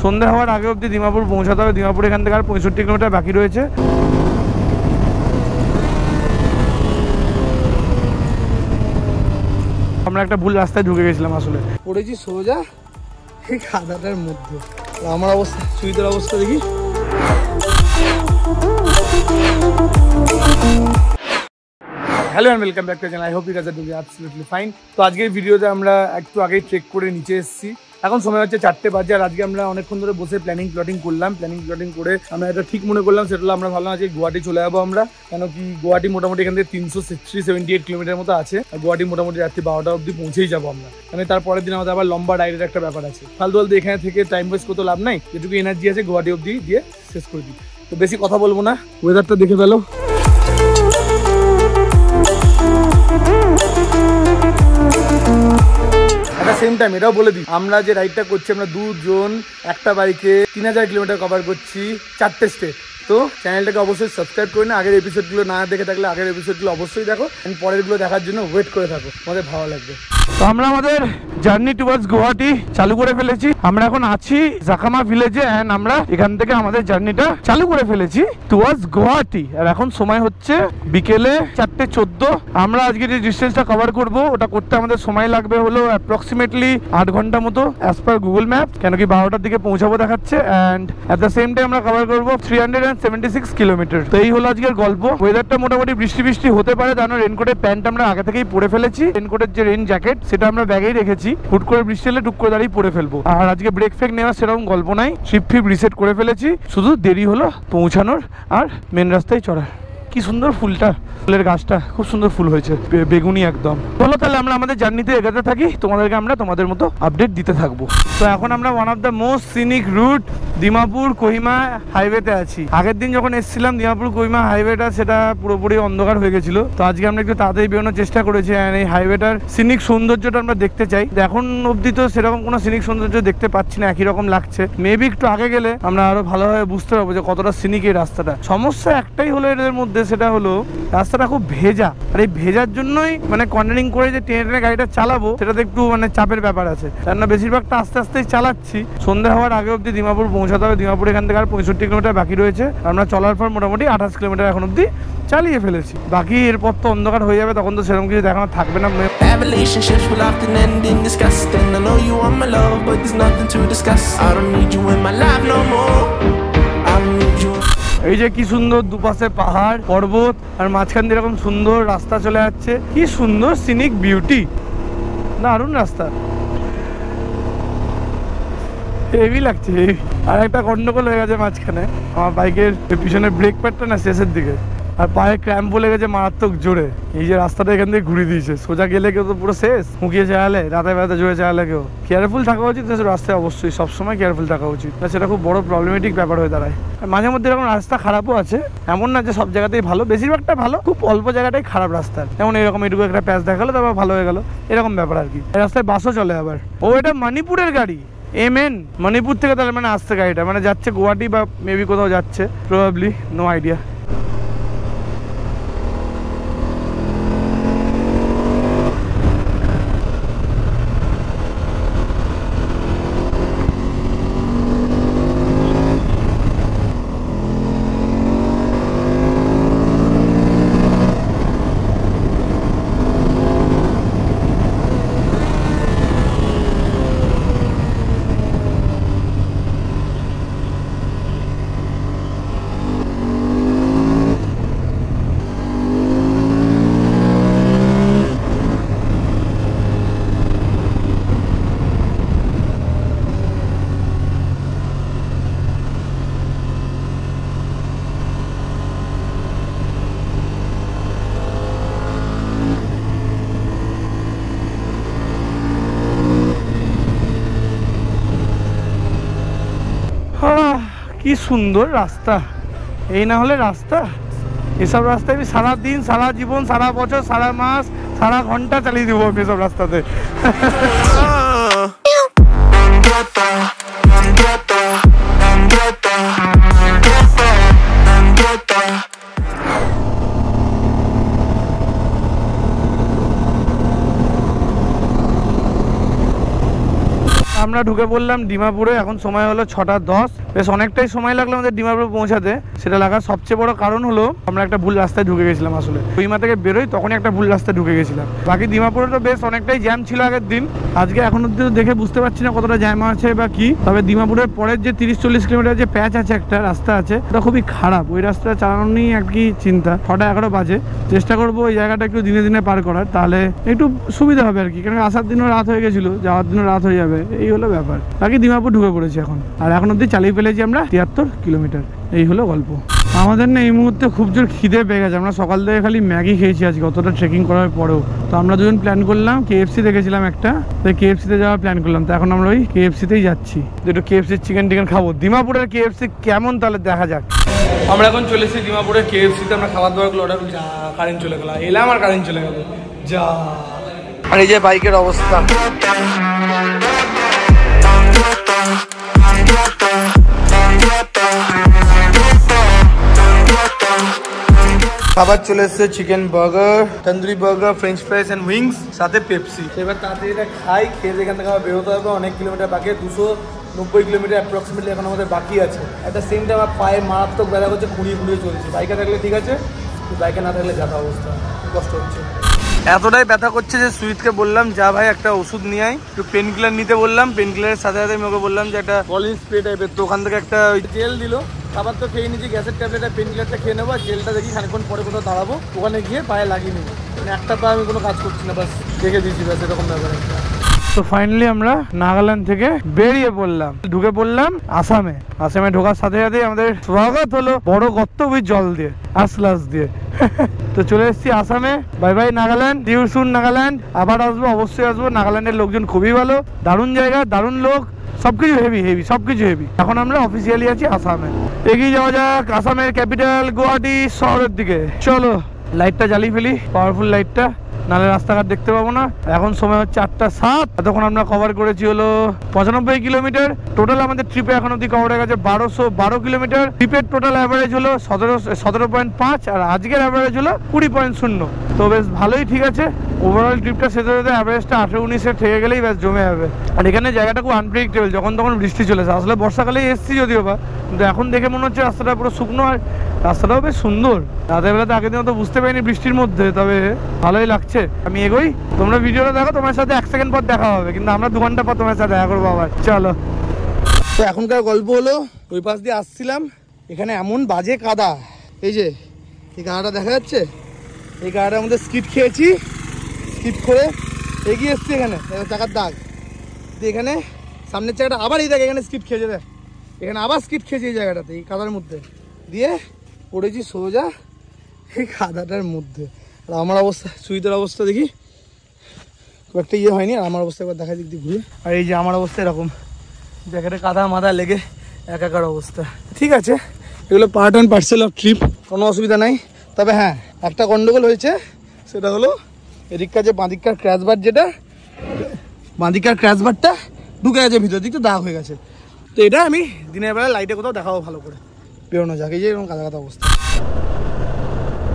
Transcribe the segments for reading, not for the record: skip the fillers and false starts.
সন্ধ্যা হওয়ার আগে অবধি ডিমাপুর পৌঁছাতে হবে। ডিমাপুর এখান থেকে আর 65 কিলোমিটার বাকি রয়েছে। আমরা একটা ভুল রাস্তায় ঢুকে গেছিলাম, আসলে পড়েছি সোজা এই খাদাটার মধ্যে। আমার অবস্থা, সুইদের অবস্থা দেখি। Hello and welcome back to channel. I hope you guys are doing absolutely fine. তো আজকের ভিডিওতে আমরা একটু আগেই ট্রেক করে নিচে এসেছি। এখন সময় হচ্ছে 4টে বাজে। আর আজকে আমরা অনেকক্ষণ ধরে বসে প্ল্যানিং করলাম। প্ল্যানিং করে আমরা এটা ঠিক মনে করলাম, সেটা হলো আমরা ভাবলাম আজকে গুয়াহাটি চলে যাবো আমরা। কেন কি গুয়াহাটি মোটামুটি এখান থেকে 378 কিলোমিটার মতো আছে। আর গুয়াহাটি মোটামুটি রাত্রি 12টা অবধি পৌঁছেই যাবো আমরা। মানে তারপরের দিন আমাদের আবার লম্বা রাইডের একটা ব্যাপার আছে। ফালতু এখানে থেকে টাইম ওয়েস্ট করতে লাভ নাই, যেটুকু এনার্জি আছে গুয়াহাটি অবধি দিয়ে শেষ করে দিই। তো বেশি কথা বলবো না, ওয়েদারটা দেখে ফেলো। সেম টাইম এটাও বলে দিই, আমরা যে রাইডটা করছি আমরা দুজন একটা বাইকে 3000 কিলোমিটার কভার করছি 4টে স্টেট। তো চ্যানেলটাকে অবশ্যই সাবস্ক্রাইব করে না। আগের এপিসোডগুলো না দেখে থাকলে আগের এপিসোডগুলো অবশ্যই দেখো, পরেরগুলো দেখার জন্য ওয়েট করে থাকো, তোমাদের ভালো লাগবে। তো আমরা আমাদের জার্নি টুয়ার্ডস গুয়াহাটি চালু করে ফেলেছি। আমরা এখন আছি জাকামা ভিলেজে এন্ড আমরা এখান থেকে আমাদের জার্নিটা চালু করে ফেলেছি টুয়ার্ডস গুয়াহাটি। আর এখন সময় হচ্ছে বিকেলে 4:14। আমরা আজকে যে ডিস্টেন্সটা কভার করব ওটা করতে আমাদের সময় লাগবে হলো অ্যাপ্রক্সিমেটলি 8 ঘন্টা মতো অ্যাজ পার গুগল ম্যাপ। কেন কি 12টার দিকে পৌঁছাবো দেখাচ্ছে। And at the same time আমরা কভার করবো 376 কিলোমিটার। তো এই হলো আজকের গল্প। ওয়েদারটা মোটামুটি বৃষ্টি হতে পারে, জানো রেনকোটের প্যান্ট আমরা আগে থেকেই পরে ফেলেছি। রেনকোটের যে রেন জ্যাকেট সেটা আমরা ব্যাগেই রেখেছি। হুট করে বৃষ্টি হলে টুক করে দাঁড়িয়ে পরে ফেলবো। আর আজকে ব্রেক ফেক নেওয়ার সেরকম গল্প নাই, ট্রিপ রিসেট করে ফেলেছি। শুধু দেরি হলো পৌঁছানোর আর মেন রাস্তায় চড়ার। কি সুন্দর ফুলটা, ফুলের গাছটা খুব সুন্দর ফুল হয়েছে, বেগুনি একদম। বলো তাহলে আমরা আমাদের জার্নিতে এগোতে থাকি, তোমাদেরকে আমরা তোমাদের মতো আপডেট দিতে থাকবো। তো এখন আমরা one of the most scenic route Dimapur Kohima হাইওয়েতে আছি। আগের দিন যখন এসেছিলাম ডিমাপুর কোহিমা হাইওয়েটা সেটা পুরোপুরি অন্ধকার হয়ে গেছিল। তো আজকে আমরা একটু তাড়াতাড়ি বেরোনোর চেষ্টা করেছি। এই হাইওয়েটার সিনিক সৌন্দর্যটা আমরা দেখতে চাই। এখন অবধি তো সেরকম কোনো সিনিক সৌন্দর্য দেখতে পাচ্ছি না, একই রকম লাগছে। মেবি একটু আগে গেলে আমরা আরো ভালোভাবে বুঝতে পারবো যে কতটা সিনিক এই রাস্তাটা। সমস্যা একটাই হলো এদের মধ্যে, সেটা হলো রাস্তাটা খুব ভেজা। আর এই ভেজার জন্যই মানে কর্নারিং করে যে টেনে গাড়িটা চালাবো সেটাতে একটু মানে চাপের ব্যাপার আছে। কেননা বেশিরভাগটা আস্তে আস্তেই চালাচ্ছি। সন্ধ্যা হওয়ার আগে অবধি ডিমাপুর পৌঁছাতে হবে। ডিমাপুর এখান থেকে আর 65 কিলোমিটার বাকি রয়েছে। আমরা চলার পর মোটামুটি 28 কিলোমিটার এখন অবধি চালিয়ে ফেলেছি। বাকি এরপর তো অন্ধকার হয়ে যাবে, তখন তো সেরকম কিছু দেখানো থাকবে না। Relationships will often end in disgust, and I know you want my love, but there's nothing to discuss. I don't need you in my life no more. I don't need you. এই যে কি সুন্দর দুপাশে পাহাড় পর্বত আর মাঝখান দিয়ে এরকম সুন্দর রাস্তা চলে যাচ্ছে। কি সুন্দর সিনিক বিউটি, দারুণ রাস্তা, হেভি লাগছে। আর একটা গন্ডগোল হয়ে গেছে মাঝখানে, আমার বাইকের পিছনে ব্রেক প্যাডটা না শেষের দিকে, আর পায়ে ক্র্যাম্প বলে গেছে মারাত্মক জোরে। এই যে রাস্তাটা এখান থেকে ঘুরিয়ে দিয়েছে, সোজা গেলে কেউ তো পুরো শেষ। মুখিয়ে চালালে রাতে বেড়াতে জোরে চালালে কেউ কেয়ারফুল থাকা উচিত। রাস্তায় অবশ্যই সবসময় কেয়ারফুল থাকা উচিত, সেটা খুব বড় প্রবলেমেটিক ব্যাপার হয়ে দাঁড়ায়। মাঝে মধ্যে এরকম রাস্তা খারাপও আছে, এমন না যে সব জায়গাতেই ভালো, বেশিরভাগটা ভালো, খুব অল্প জায়গাটাই খারাপ রাস্তা। যেমন এরকম এটুকু একটা প্যাচ দেখালো তারপর ভালো হয়ে গেল, এরকম ব্যাপার আর কি। এই রাস্তায় বাসও চলে আবার। ও এটা মণিপুরের গাড়ি, এমএন মণিপুর থেকে তাহলে মানে আসছে গাড়িটা, মানে যাচ্ছে গুয়াহাটি বা মেবি কোথাও যাচ্ছে, প্রবাবলি, নো আইডিয়া। কি সুন্দর রাস্তা, এই না হলে রাস্তা। এসব রাস্তায় আমি সারাদিন, সারা জীবন, সারা বছর, সারা মাস, সারা ঘন্টা চালিয়ে দেবো আমি এসব রাস্তাতে। আমরা ঢুকে পড়লাম ডিমাপুরে। এখন সময় হলো 6:10। বেশ অনেকটাই সময় লাগলো আমাদের ডিমাপুরে পৌঁছাতে। সেটা লাগার সবচেয়ে বড় কারণ হলো আমরা একটা ভুল রাস্তায় ঢুকে গেছিলাম। আসলে কহিমা থেকে বেরোই তখনই একটা ভুল রাস্তায় ঢুকে গেছিলাম। বাকি ডিমাপুরে তো বেশ অনেকটাই জ্যাম ছিল আগের দিন। আজকে এখন অব্দি দেখে বুঝতে পারছি না কতটা জ্যাম আছে বা কি। তবে ডিমাপুরের পরের যে 30-40 কিলোমিটার যে প্যাচ আছে, একটা রাস্তা আছে, ওটা খুবই খারাপ। ওই রাস্তা চালানো নিয়ে আর কি চিন্তা। 6:11 বাজে। চেষ্টা করবো ওই জায়গাটা একটু দিনে দিনে পার করার, তাহলে একটু সুবিধা হবে আর কি। কারণ আসার দিনও রাত হয়ে গেছিল, যাওয়ার দিনও রাত হয়ে যাবে, এই হলো ব্যাপার। বাকি ডিমাপুর ঢুকে পড়েছি এখন। আর এখন অব্দি চালিয়ে ফেলেছি আমরা 73 কিলোমিটার। এই হলো গল্প। আমাদের না এই মুহূর্তে খুব জোর খিদে পেয়ে গেছে। আমরা সকাল থেকে খালি ম্যাগি খেয়েছি আজকে, অতটা ট্রেকিং করার পরেও। তো আমরা দুজন প্ল্যান করলাম, KFC দেখেছিলাম একটা, তাই KFC-তে যাওয়ার প্ল্যান করলাম। তো এখন আমরা ওই KFC-তেই যাচ্ছি, একটু KFC-র চিকেন টিকেন খাবো। ডিমাপুরের KFC কেমন তাহলে দেখা যাক। আমরা এখন চলে এসেছি ডিমাপুরের KFC-তে। আমরা খাবার দাবারগুলো অর্ডার করি। যা কারেন্ট চলে গেল, এলাম আর কারেন্ট চলে গেল। যা আর এই যে বাইকের অবস্থা। খাবার চলে এসেছে, chicken burger, tandoori burger, french fries and wings, সাথে পেপসি। এবার তাড়াতাড়ি এটা খাই, খেয়ে এখান থেকে আবার বেরোতে হবে। অনেক কিলোমিটার বাকি, 290 কিলোমিটার অ্যাপ্রক্সিমেটলি এখন আমাদের বাকি আছে। একটা সেম টাইম আমার পায়ে মারাত্মক ব্যথা করছে, খুঁড়িয়ে চলছে। বাইকে থাকলে ঠিক আছে, বাইকে না থাকলে যাতা অবস্থা, কষ্ট হচ্ছে। এতটাই ব্যথা করছে যে সুইটকে বললাম যা ভাই একটা ওষুধ নিয়ে আয়, একটু পেন কিলার নিতে বললাম। পেন কিলারের সাথে সাথে আমি ওকে বললাম যে একটা কলিন স্প্রে টাইপের, তো ওখান থেকে একটা জেল দিল। খাবার তো খেয়ে নিচ্ছি, গ্যাসের ট্যাবলেট আর পেন কিলারটা খেয়ে নেবো। আর জেলটা দেখি খানিকক্ষণ পরে কোথাও দাঁড়াবো, ওখানে গিয়ে পায়ে লাগিয়ে নেবো। মানে একটা পা আমি কোনো কাজ করছি না, বাস দেখে দিচ্ছি, বাস এরকম ব্যাপার একটা। তো ফাইনালি আমরা নাগাল্যান্ড থেকে বেরিয়ে পড়লাম, ঢুকে পড়লাম আসামে। আসামে ঢোকার সাথে সাথে আমাদের স্বাগত হলো বড় গর্তবীর জল দিয়ে, আসলাস দিয়ে। তো চলে এসেছি আসামে। Bye bye Nagaland, see you soon Nagaland. আবার আসবো, অবশ্যই আসবো। নাগাল্যান্ডের লোকজন খুবই ভালো, দারুণ জায়গা, দারুণ লোক, সবকিছু হেভি হেভি, সবকিছু হেভি। এখন আমরা অফিসিয়ালি আছি আসামে। এগিয়ে যাওয়া যাক আসামের ক্যাপিটাল গুয়াহাটি শহরের দিকে। চলো লাইটটা জ্বালিয়ে ফেলি, পাওয়ারফুল লাইটটা, নাহলে রাস্তাঘাট দেখতে পাবো না। এখন সময় হচ্ছে 8:07। এতক্ষণ আমরা কভার করেছি হলো 95 কিলোমিটার। টোটাল আমাদের ট্রিপে এখন অব্দি কভার হয়ে গেছে 1212 কিলোমিটার। ট্রিপের টোটাল অ্যাভারেজ হলো 17.5, আর আজকের অ্যাভারেজ হলো 20.0। তো বেশ ভালোই, ঠিক আছে। ওভারঅল ট্রিপটা শেষ হতে হতে অ্যাভারেজটা 18-19-এ থেকে গেলেই বেশ জমে যাবে। আর এখানে জায়গাটা খুব আনপ্রেডিক্টেবল, যখন তখন বৃষ্টি চলেছে। আসলে বর্ষাকালেই এসেছি যদিও বা, কিন্তু এখন দেখে মনে হচ্ছে রাস্তাটা পুরো শুকনো, আর রাস্তাটাও বেশ সুন্দর। রাতের বেলাতে আগের দিন তো বুঝতে পারিনি বৃষ্টির মধ্যে, তবে ভালোই লাগছে। আমি এগোই, তোমরা ভিডিওটা দেখো, তোমার সাথে 1 সেকেন্ড পর দেখা হবে, কিন্তু আমরা 2 ঘন্টা পর তোমার সাথে দেখা করবো আবার। চলো। তো এখনকার গল্প হলো, ওই পাশ দিয়ে আসছিলাম, এখানে এমন বাজে কাদা। এই যে এই কাদাটা দেখা যাচ্ছে, এই কাদাটার মধ্যে স্কিড খেয়েছি। স্কিড করে এগিয়ে এসছি, এখানে চাকার দাগ দিয়ে, এখানে সামনের চাকাটা আবার এই দেখ, এখানে স্কিড খেয়েছে, দেখ এখানে আবার স্কিড খেয়েছে এই জায়গাটাতে, এই কাদার মধ্যে দিয়ে পড়েছি সোজা এই কাদাটার মধ্যে। আর আমার অবস্থা, সুইটের অবস্থা দেখি খুব একটা ইয়ে হয়নি। আর আমার অবস্থা একবার দেখা দিক দিয়ে ঘুরে। আর এই যে আমার অবস্থা এরকম, জ্যাকেটে কাদা মাদা লেগে একাকার অবস্থা। ঠিক আছে, এগুলো part and parcel of trip, কোনো অসুবিধা নাই। তবে হ্যাঁ, একটা গন্ডগোল হয়েছে, সেটা হলো এদিককার যে বাঁদিককার ক্র্যাশবার, যেটা বাঁদিককার ক্র্যাশবারটা ঢুকে গেছে ভিতর দিক, তো দাগ হয়ে গেছে। তো এটা আমি দিনের বেলা লাইটে কোথাও দেখাবো ভালো করে, বেরোনো যাক। এই যে এরকম কাদা কাদা অবস্থা।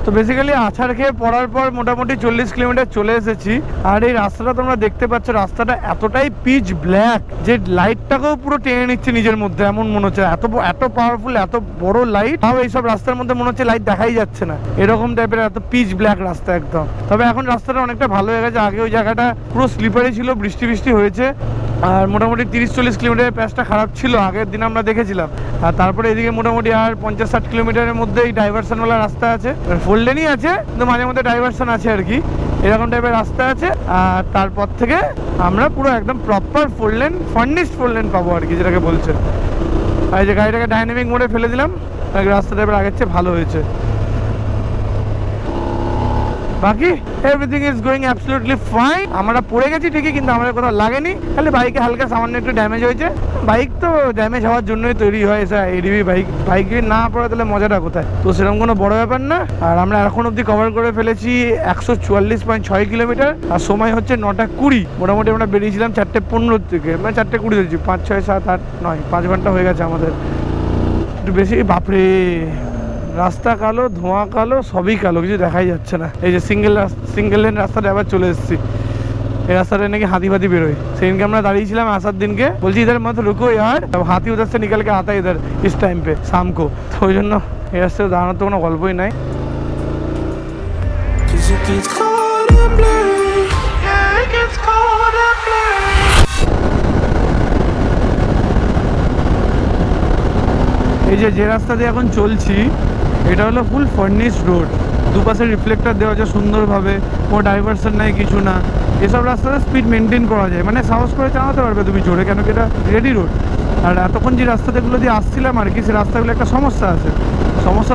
তো বেসিক্যালি আছাড় খেয়ে পড়ার পর মোটামুটি 40 কিলোমিটার চলে এসেছি। আর এই রাস্তাটা তোমরা দেখতে পাচ্ছ, রাস্তাটা এতটাই পিচ ব্ল্যাক যে লাইটটাকেও পুরো টেনে নিচ্ছে নিজের মধ্যে, এমন মনে হচ্ছে। এত পাওয়ারফুল, এত বড় লাইট, তাও এইসব রাস্তার মধ্যে মনে হচ্ছে লাইট দেখাই যাচ্ছে না, এরকম টাইপের এত পিচ ব্ল্যাক রাস্তা একদম। তবে এখন রাস্তাটা অনেকটা ভালো হয়ে গেছে। আগে ওই জায়গাটা পুরো স্লিপারি ছিল, বৃষ্টি হয়েছে। আর মোটামুটি 30-40 কিলোমিটারের প্যাচটা খারাপ ছিল আগের দিন আমরা দেখেছিলাম। আর তারপরে এদিকে মোটামুটি আর 50-60 কিলোমিটারের মধ্যে এই ডাইভারশনওয়ালা রাস্তা আছে, ফুল লেনই আছে, কিন্তু মাঝে মধ্যে ডাইভারশন আছে আর কি, এরকম টাইপের রাস্তা আছে। আর তারপর থেকে আমরা পুরো একদম প্রপার 4 লেন, ফার্নিশড 4 লেন পাবো আর কি, যেটাকে বলছে। আর এই যে গাড়িটাকে ডাইনামিক মোডে ফেলে দিলাম, রাস্তাটা এবার আগের চেয়ে ভালো হয়েছে। বাকি everything is going absolutely fine. আমরা পড়ে গেছি ঠিকই, কিন্তু আমাদের কোথাও লাগেনি, খালি বাইকে হালকা সামান্য একটু ড্যামেজ হয়েছে। বাইক তো ড্যামেজ হওয়ার জন্যই তৈরি হয়, এডিবি বাইক না পড়ে তাহলে মজাটা কোথায়। তো সেরকম কোনো বড় ব্যাপার না। আর আমরা এখন অব্দি কভার করে ফেলেছি 144.6 কিলোমিটার, আর সময় হচ্ছে 9:20। মোটামুটি আমরা বেরিয়েছিলাম 4:15 থেকে, মানে 4:20 ধরেছি, 5, 6, 7, 8, 9, 5 ঘন্টা হয়ে গেছে আমাদের, একটু বেশি। বাপরে, রাস্তা কালো, ধোঁয়া কালো, সবই কালো, কিছু দেখাই যাচ্ছে না। এই যে সিঙ্গেল লেন রাস্তাটা আবার চলে এসেছি। এই রাস্তাটা নাকি হাতি ফাতি বেরোয়। সেদিনকে আমরা দাঁড়িয়েছিলাম আসার দিনকে, বলছি ইধার মত রুকো ইয়ার, হাতি উধার সে নিকল কে আতা ইধার ইস টাইম পে শাম কো। তো ওই জন্য এই রাস্তায় দাঁড়ানোর তো কোনো গল্পই নাই। এই যে রাস্তা দিয়ে এখন চলছি এটা হলো ফুল ফার্নিশ রোড, দুপাশে রিফ্লেক্টর দেওয়া আছে সুন্দরভাবে, কোনো ডাইভারশন নাই কিছু না। এসব রাস্তাতে স্পিড মেনটেন করা যায়, মানে সাহস করে চালাতে পারবে তুমি জোরে, কেন কি এটা রেডি রোড। আর এতক্ষণ যে রাস্তাগুলো দিয়ে আসছিলাম আর কি, সেই রাস্তাগুলো একটা সমস্যা আছে।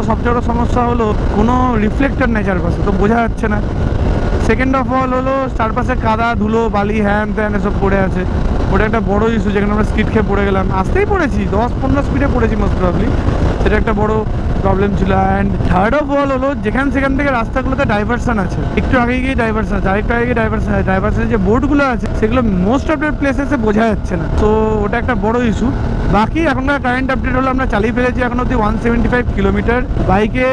সবচেয়ে বড় সমস্যা হলো কোনো রিফ্লেক্টর নেই চারপাশে, তো বোঝা যাচ্ছে না। সেকেন্ড অফ অল হলো চারপাশে কাদা ধুলো বালি হ্যান ত্যান এসব পড়ে আছে, ওটা একটা বড় ইস্যু, যেখানে আমরা স্কিড খেয়ে পড়ে গেলাম। আসতেই পড়েছি 10-15 স্পিডে পড়েছি মোস্ট প্রবাবলি, সেটা একটা বড় প্রবলেম ছিল। অ্যান্ড থার্ড অফ অল হলো সেখান থেকে রাস্তাগুলোতে ডাইভারশন আছে, একটু আগে গিয়ে ডাইভারশন আছে, আরেকটু আগে গিয়ে ডাইভারশন আছে। ডাইভারশনের যে বোর্ডগুলো আছে সেগুলো মোস্ট অফ দ্য প্লেসেসে বোঝা যাচ্ছে না, তো ওটা একটা বড় ইস্যু। বাকি এখনকার কারেন্ট আপডেট হলো আমরা চালিয়ে ফেলেছি এখন অব্দি 175 কিলোমিটার। বাইকে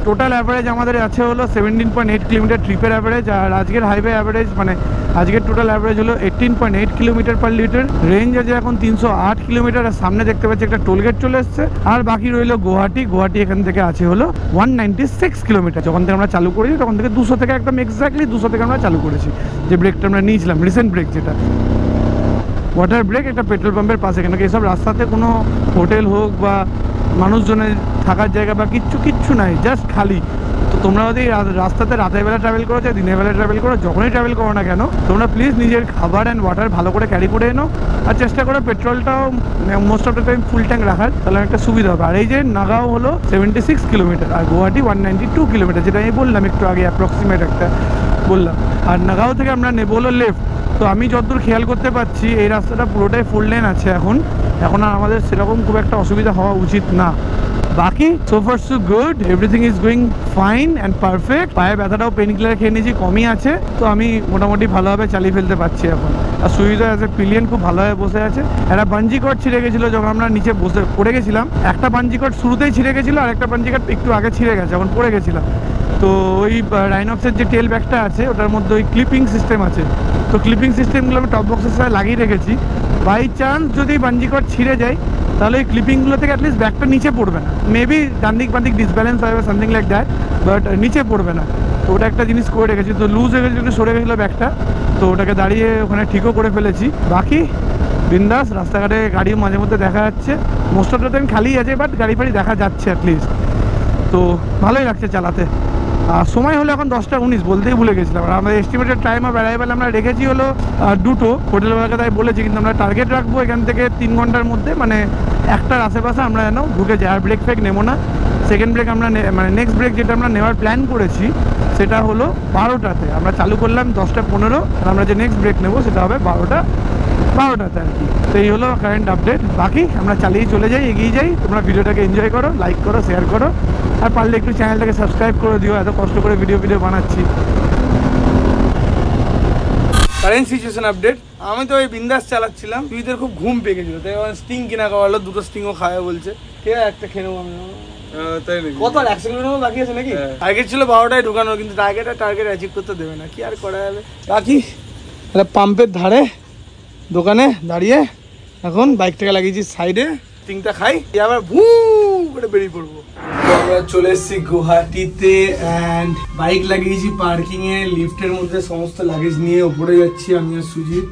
টোটাল অ্যাভারেজ আমাদের আছে হলো 17.8 কিলোমিটার ট্রিপের অ্যাভারেজ, আর আজকের হাইওয়ে অ্যাভারেজ মানে আজকের টোটাল অ্যাভারেজ হলো 18.8 কিলোমিটার পার লিটার। রেঞ্জ আছে এখন 308 কিলোমিটার, আর সামনে দেখতে পাচ্ছি একটা টোলগেট চলে এসছে। আর বাকি রইলো গুয়াহাটি এখান থেকে আছে হলো 196 কিলোমিটার। যখন থেকে আমরা চালু করেছি তখন থেকে 200 থেকে একদম এক্স্যাক্টলি 200 থেকে আমরা চালু করেছি। যে ব্রেকটা আমরা নিয়েছিলাম রিসেন্ট ব্রেক, যেটা ওয়াটার ব্রেক, একটা পেট্রোল পাম্পের পাশে, কেন কি এসব রাস্তাতে কোনো হোটেল হোক বা মানুষজনের থাকার জায়গা বা কিচ্ছু নাই, জাস্ট খালি। তো তোমরা যদি রাস্তাতে রাতের বেলা ট্রাভেল করো চাই দিনের বেলা ট্রাভেল করো, যখনই ট্রাভেল করো না কেন, তোমরা প্লিজ নিজের খাবার অ্যান্ড ওয়াটার ভালো করে ক্যারি করে এনো, আর চেষ্টা করো পেট্রোলটাও most of the time full tank রাখার, তাহলে একটা সুবিধা হবে। আর এই যে নাগাঁও হলো 76 কিলোমিটার আর গুয়াহাটি 192 কিলোমিটার, যেটা আমি বললাম একটু আগে অ্যাপ্রক্সিমেট একটা বললাম। আর নাগাঁও থেকে আমরা নেবো হলো লেফট। তো আমি যতদূর খেয়াল করতে পারছি এই রাস্তাটা পুরোটাই ফুল লেন আছে এখন আর আমাদের সেরকম খুব একটা অসুবিধা হওয়া উচিত না। বাকি so far so good, everything is going fine and perfect. পায়ে ব্যথাটাও পেন কিলার খেয়ে নিয়েছি, কমই আছে, তো আমি মোটামুটি ভালোভাবে চালিয়ে ফেলতে পারছি এখন। আর সুবিধা আছে, পিলিয়ন খুব ভালোভাবে বসে আছে। একটা বাঞ্জি কট ছিঁড়ে গেছিলো যখন আমরা নিচে বসে পড়ে গেছিলাম, একটা বাঞ্জি কট শুরুতেই ছিঁড়ে গেছিলো আর একটা বাঞ্জি কট একটু আগে ছিঁড়ে গেছে যখন পড়ে গেছিলাম। তো ওই রাইনক্সের যে টেল ব্যাগটা আছে ওটার মধ্যে ওই ক্লিপিং সিস্টেম আছে, তো ক্লিপিং সিস্টেমগুলো আমি টপ বক্সের সাথে লাগিয়ে রেখেছি। বাই চান্স যদি বাঞ্জি কট ছিঁড়ে যায় তাহলে ওই ক্লিপিংগুলো থেকে অ্যাটলিস্ট ব্যাগটা নিচে পড়বে না, মেবি ডান দিক বাঁ দিক ডিসব্যালেন্স হবে সামথিং লাইক দ্যাট, বাট নিচে পড়বে না। তো ওটা একটা জিনিস করে রেখেছি। তো লুজ হয়ে গেছিলো, একটু সরে গেছিলো ব্যাগটা, তো ওটাকে দাঁড়িয়ে ওখানে ঠিকও করে ফেলেছি। বাকি বিন্দাস, রাস্তাঘাটে গাড়িও মাঝে মধ্যে দেখা যাচ্ছে, মোস্ট অফ দ্য টাইম খালি আছে, বাট গাড়ি ফাড়ি দেখা যাচ্ছে অ্যাটলিস্ট, তো ভালোই লাগছে চালাতে। আর সময় হলো এখন 10:19, বলতেই ভুলে গেছিলাম। আর আমাদের এস্টিমেটেড টাইম অফ অ্যারাইভাল আমরা রেখেছি হলো 2টো, হোটেলওয়ালাকে তাই বলেছি, কিন্তু আমরা টার্গেট রাখবো এখান থেকে 3 ঘন্টার মধ্যে, মানে 1টার আশেপাশে আমরা যেন ঢুকে যাই। আর ব্রেক ফেক নেবো না। সেকেন্ড ব্রেক আমরা মানে নেক্সট ব্রেক যেটা আমরা নেওয়ার প্ল্যান করেছি সেটা হলো 12টাতে। আমরা চালু করলাম 10:15, আর আমরা যে নেক্সট ব্রেক নেবো সেটা হবে 12টাতে আর কি। তো এই হলো কারেন্ট আপডেট। বাকি আমরা চালিয়ে চলে যাই, এগিয়ে যাই। তোমরা ভিডিওটাকে এনজয় করো, লাইক করো, শেয়ার করো, আর পারলে একটু চ্যানেলটাকে সাবস্ক্রাইব করে দিও, এত কষ্ট করে ভিডিও বানাচ্ছি। কারেন্ট সিচুয়েশন আপডেট, আমি তো ওই বিন্দাস চালাচ্ছিলাম, তুইদের খুব ঘুম পেয়ে গেছিলো, তাই স্টিং কিনা খাওয়ালো, 2টো স্টিংও খাওয়া বলছে, ঠিক আছে একটা খেয়ে নেবো আমি। তাই নাকি? কত আর 1 সেকেন্ডের বাকি আছে নাকি? টার্গেট ছিল 12টায় ঢুকানো, কিন্তু টার্গেট অ্যাচিভ করতে দেবে না, কি আর করা যাবে। বাকি পাম্পের ধারে দোকানে দাঁড়িয়ে এখন বাইকটাকে লাগিয়েছি সাইডে, স্টিংটা খাই, আবার ভু করে বেরিয়ে পড়বো। আমরা চলে এসেছি গুয়াহাটিতে, অ্যান্ড বাইক লাগিয়েছি পার্কিং এ, লিফটের মধ্যে সমস্ত লাগেজ নিয়ে ওপরে যাচ্ছি আমি আর সুজিত।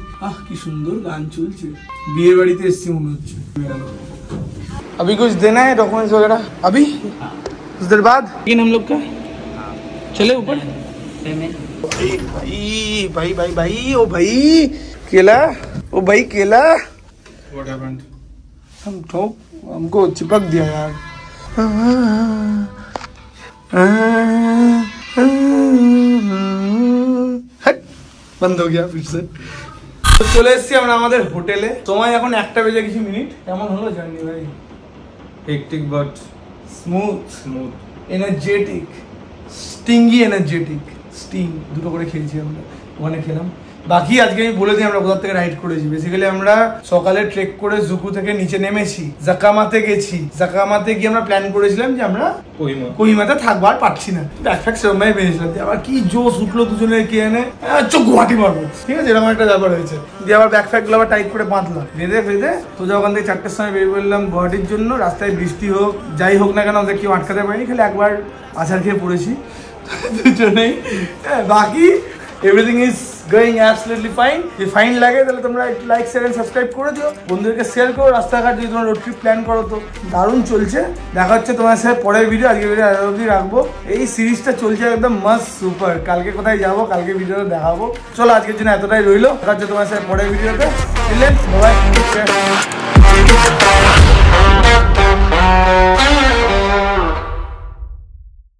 কি সুন্দর গান চলছে, বিয়ে বাড়িতে এসেছি মনে হচ্ছে। अभी कुछ देना है डॉक्यूमेंट्स वगैरह, अभी कुछ देर बाद लेकिन हम लोग का चले ऊपर। भाई भाई भाई ओ भाई केला, ओ भाई केला, What happened? हमको चिपक दिया यार। बंद हो गया फिर से। तो চলে এসেছি আমরা আমাদের হোটেলে, সময় এখন 1টা বেজে কিছু মিনিট। কেমন হলো জার্নি ভাই? Hectic but smooth, energetic, stingy energetic. Sting 2টো করে খেয়েছি আমরা, ওখানে খেলাম। বাকি আজকে আমি বলে দিই আমরা কোথা থেকে রাইড করেছি। বেসিক্যালি আমরা সকালে ট্রেক করে জুকু থেকে নিচে নেমেছি, জাকামাতে গেছি। জাকামাতে গিয়ে আমরা প্ল্যান করেছিলাম যে আমরা কোহিমাতে থাকবো, আর পারছি না, ব্যাকপ্যাক সেরকমই পেয়েছিলাম। আবার কি জোশ উঠলো দুজনের কে এনে গুয়াহাটি মারবো, ঠিক আছে, এরকম একটা ব্যাপার হয়েছে। দিয়ে আবার ব্যাকপ্যাক গুলো আবার টাইট করে বাঁধলাম, বেঁধে সোজা ওখান থেকে 4টের সময় বেরিয়ে পড়লাম গুয়াহাটির জন্য। রাস্তায় বৃষ্টি হোক যাই হোক না কেন ওদের কেউ আটকাতে পারিনি, খালি একবার আছাড় খেয়ে পড়েছি দুজনেই। বাকি everything is going absolutely fine. যদি ফাইন লাগে তাহলে তোমরা একটু লাইক শেয়ার এন্ড সাবস্ক্রাইব করে দিও, বন্ধুদেরকে শেয়ার করো। রাস্তাঘাট যদি তোমরা রোড ট্রিপ প্ল্যান করো তো দারুণ চলছে। দেখা হচ্ছে তোমার সাথে পরের ভিডিও। আজকে ভিডিও আরো অবধি রাখবো। এই সিরিজটা চলছে একদম মাস্ট সুপার। কালকে কোথায় যাবো, কালকে ভিডিও দেখাবো। চলো আজকের জন্য এতটাই রইলো। দেখা হচ্ছে তোমার সাথে পরের ভিডিওতে। বাই।